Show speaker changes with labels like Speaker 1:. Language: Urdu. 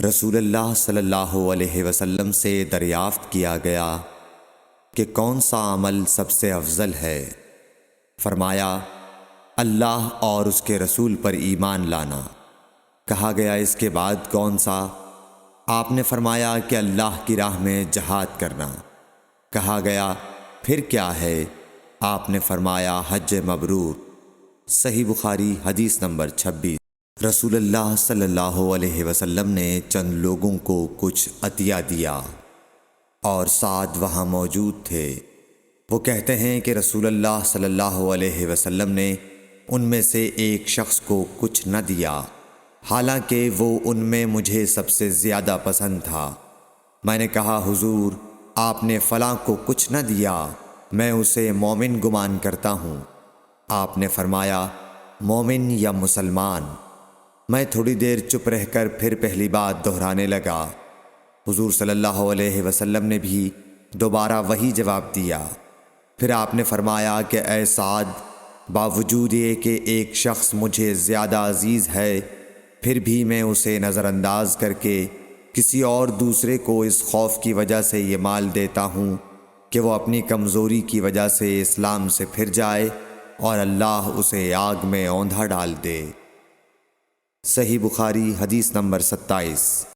Speaker 1: رسول اللہ صلی اللہ علیہ وسلم سے دریافت کیا گیا کہ کون سا عمل سب سے افضل ہے؟ فرمایا اللہ اور اس کے رسول پر ایمان لانا۔ کہا گیا اس کے بعد کون سا؟ آپ نے فرمایا کہ اللہ کی راہ میں جہاد کرنا۔ کہا گیا پھر کیا ہے؟ آپ نے فرمایا حج مبرور۔ صحیح بخاری حدیث نمبر 26۔ رسول اللہ صلی اللہ علیہ وسلم نے چند لوگوں کو کچھ عطیہ دیا اور سعد وہاں موجود تھے۔ وہ کہتے ہیں کہ رسول اللہ صلی اللہ علیہ وسلم نے ان میں سے ایک شخص کو کچھ نہ دیا، حالانکہ وہ ان میں مجھے سب سے زیادہ پسند تھا۔ میں نے کہا حضور آپ نے فلاں کو کچھ نہ دیا، میں اسے مومن گمان کرتا ہوں۔ آپ نے فرمایا مومن یا مسلمان؟ میں تھوڑی دیر چپ رہ کر پھر پہلی بات دہرانے لگا۔ حضور صلی اللہ علیہ وسلم نے بھی دوبارہ وہی جواب دیا۔ پھر آپ نے فرمایا کہ اے سعد، باوجود یہ کہ ایک شخص مجھے زیادہ عزیز ہے، پھر بھی میں اسے نظر انداز کر کے کسی اور دوسرے کو اس خوف کی وجہ سے یہ مال دیتا ہوں کہ وہ اپنی کمزوری کی وجہ سے اسلام سے پھر جائے اور اللہ اسے آگ میں اوندھا ڈال دے۔ صحیح بخاری حدیث نمبر 27۔